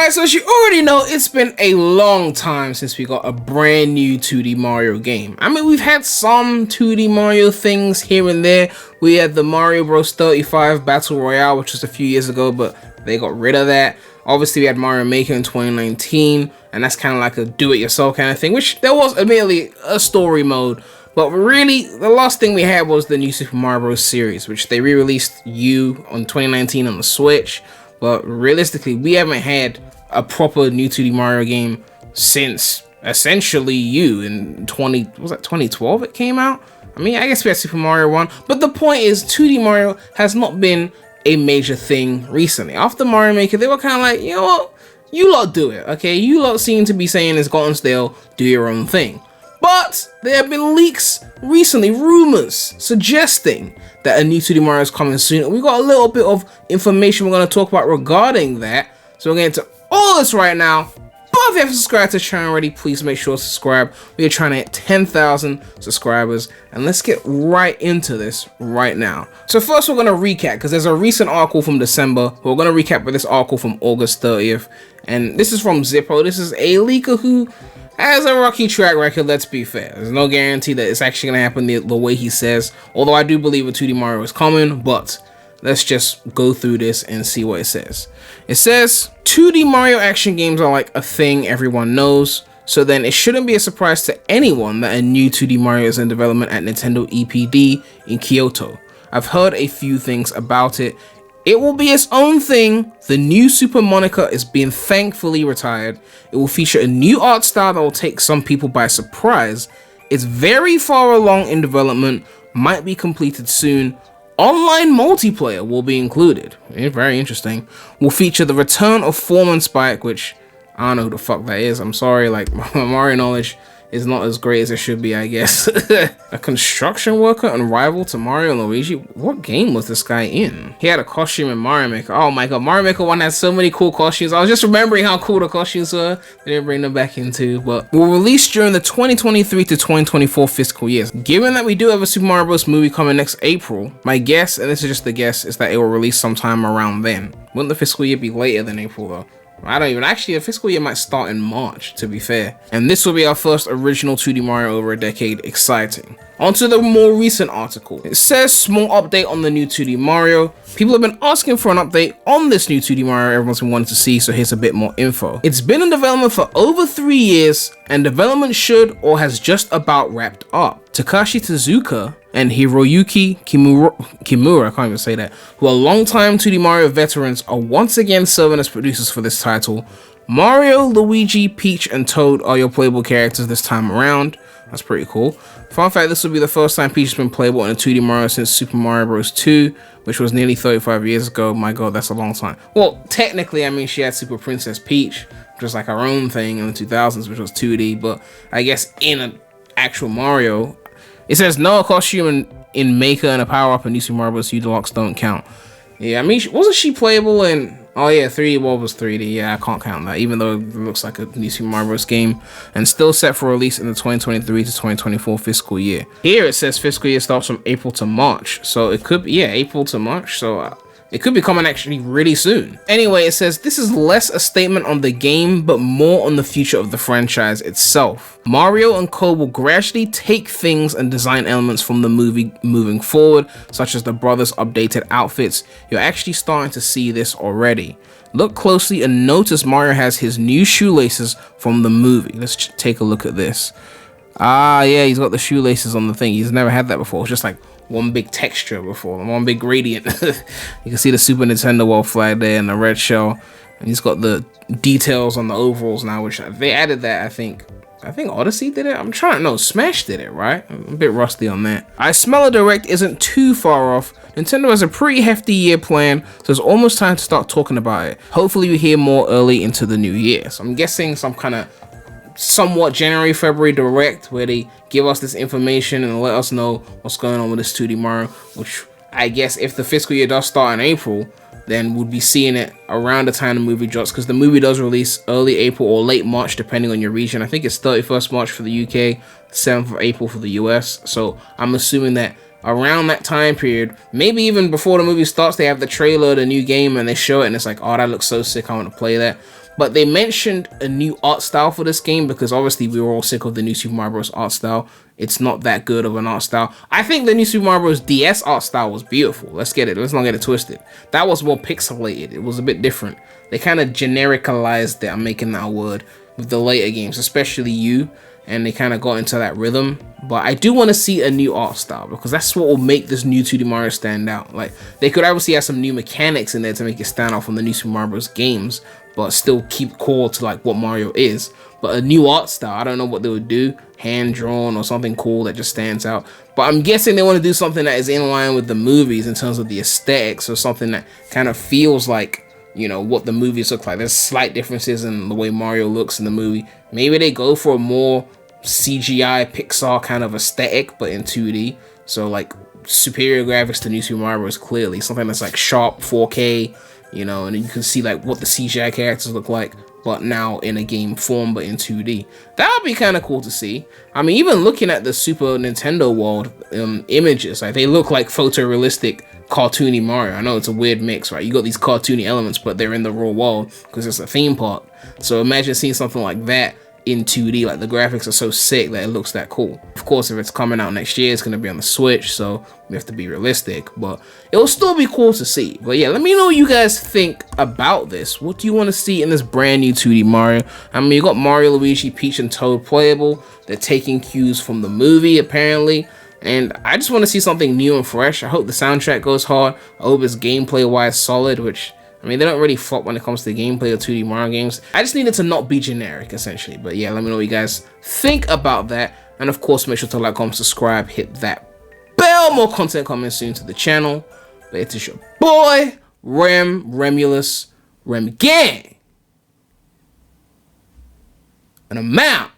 Alright, so as you already know, it's been a long time since we got a brand new 2D Mario game. I mean, we've had some 2D Mario things here and there. We had the Mario Bros. 35 Battle Royale, which was a few years ago, but they got rid of that. Obviously, we had Mario Maker in 2019, and that's kind of like a do-it-yourself kind of thing, which there was admittedly a story mode. But really, the last thing we had was the new Super Mario Bros. Series, which they re-released U on 2019 on the Switch. But realistically, we haven't had a proper new 2D Mario game since essentially U in 2012 it came out? I mean, I guess we had Super Mario 1, but the point is 2D Mario has not been a major thing recently. After Mario Maker, they were kind of like, you know what, you lot do it, okay? You lot seem to be saying it's gotten stale, do your own thing. But there have been leaks recently, rumors suggesting that a new 2D Mario is coming soon. And we got a little bit of information we're going to talk about regarding that. So we're going to get into all this right now. But if you haven't subscribed to the channel already, please make sure to subscribe. We are trying to hit 10,000 subscribers. And let's get right into this right now. So first we're going to recap, because there's a recent article from December. We're going to recap with this article from August 30th. And this is from Zippo. This is a leaker who has a rocky track record, let's be fair. There's no guarantee that it's actually going to happen the way he says. Although I do believe a 2D Mario is coming, but let's just go through this and see what it says. It says, 2D Mario action games are like a thing everyone knows, so then it shouldn't be a surprise to anyone that a new 2D Mario is in development at Nintendo EPD in Kyoto. I've heard a few things about it. It will be its own thing. The new Super moniker is being thankfully retired. It will feature a new art style that will take some people by surprise. It's very far along in development, might be completed soon. Online multiplayer will be included. Very interesting. Will feature the return of Foreman Spike, which I don't know who the fuck that is. I'm sorry, like my Mario knowledge is not as great as it should be, I guess. A construction worker and rival to Mario and Luigi? What game was this guy in? He had a costume in Mario Maker. Oh my god, Mario Maker 1 has so many cool costumes. I was just remembering how cool the costumes were. They didn't bring them back in too, but will release during the 2023 to 2024 fiscal years. Given that we do have a Super Mario Bros. Movie coming next April, my guess, and this is just a guess, is that it will release sometime around then. Wouldn't the fiscal year be later than April though? I don't even, actually, a fiscal year might start in March, to be fair. And this will be our first original 2D Mario over a decade. Exciting. On to the more recent article. It says, small update on the new 2D Mario. People have been asking for an update on this new 2D Mario everyone's been wanting to see, so here's a bit more info. It's been in development for over 3 years, and development should or has just about wrapped up. Takashi Tezuka and Hiroyuki Kimura, I can't even say that, who are longtime 2D Mario veterans, are once again serving as producers for this title. Mario, Luigi, Peach, and Toad are your playable characters this time around. That's pretty cool. Fun fact, this will be the first time Peach has been playable in a 2D Mario since Super Mario Bros. 2, which was nearly 35 years ago. My god, that's a long time. Well, technically, I mean, she had Super Princess Peach, which was like her own thing in the 2000s, which was 2D, but I guess in an actual Mario, it says no costume in Maker and a power-up in New Super Mario Bros. U Deluxe don't count. Yeah, I mean, wasn't she playable in... Oh yeah, 3D World was 3D. Yeah, I can't count that, even though it looks like a new Super Mario Bros. Game. And still set for release in the 2023 to 2024 fiscal year. Here it says fiscal year starts from April to March. So it could be, yeah, April to March. So it could be coming actually really soon. Anyway, it says this is less a statement on the game, but more on the future of the franchise itself. Mario and Co will gradually take things and design elements from the movie moving forward, such as the brothers' updated outfits. You're actually starting to see this already. Look closely and notice Mario has his new shoelaces from the movie. Let's take a look at this. Ah, yeah, he's got the shoelaces on the thing. He's never had that before. It's just like one big texture before, one big gradient. You can see the Super Nintendo World flag there and the red shell. And he's got the details on the overalls now, which they added that, I think Odyssey did it? I'm trying to know. Smash did it, right? I'm a bit rusty on that. I smell a direct isn't too far off. Nintendo has a pretty hefty year plan, so it's almost time to start talking about it. Hopefully we hear more early into the new year. So I'm guessing some kind of somewhat January, February direct where they give us this information and let us know what's going on with this 2D Mario, which I guess if the fiscal year does start in April, then we'll be seeing it around the time the movie drops, because the movie does release early April or late March depending on your region. I think it's 31st March for the UK, 7th of April for the US. So I'm assuming that around that time period, maybe even before the movie starts, they have the trailer, the new game, and they show it and it's like, oh, that looks so sick, I want to play that. But they mentioned a new art style for this game because obviously we were all sick of the new Super Mario Bros. Art style. It's not that good of an art style. I think the new Super Mario Bros. DS art style was beautiful. Let's not get it twisted. That was more pixelated. It was a bit different. They kind of genericalized it, I'm making that a word, with the later games, especially U, and they kind of got into that rhythm. But I do want to see a new art style because that's what will make this new 2D Mario stand out. Like, they could obviously have some new mechanics in there to make it stand out from the new Super Mario Bros. Games, but still keep core to like what Mario is. But a new art style, I don't know what they would do, hand drawn or something cool that just stands out. But I'm guessing they want to do something that is in line with the movies in terms of the aesthetics, or something that kind of feels like, you know, what the movies look like. There's slight differences in the way Mario looks in the movie. Maybe they go for a more CGI Pixar kind of aesthetic, but in 2D. So like superior graphics to New Super Mario Bros. Clearly something that's like sharp 4K, you know, and you can see like what the CGI characters look like, but now in a game form, but in 2D. That would be kind of cool to see. I mean, even looking at the Super Nintendo World images, like they look like photorealistic cartoony Mario. I know it's a weird mix, right? You got these cartoony elements, but they're in the real world because it's a theme park. So imagine seeing something like that in 2D. Like, the graphics are so sick that it looks that cool. Of course, if it's coming out next year, it's going to be on the Switch, so we have to be realistic, but it'll still be cool to see. But yeah, let me know what you guys think about this. What do you want to see in this brand new 2D Mario? I mean, you got Mario, Luigi, Peach, and Toad playable. They're taking cues from the movie, apparently. And I just want to see something new and fresh. I hope the soundtrack goes hard. I hope it's gameplay-wise solid, which, I mean, they don't really flop when it comes to gameplay of 2D Mario games. I just need it to not be generic, essentially. But yeah, let me know what you guys think about that. And of course, make sure to like, comment, subscribe, hit that bell. More content coming soon to the channel. But it is your boy, PREMulous, Rem Gang. And I'm out.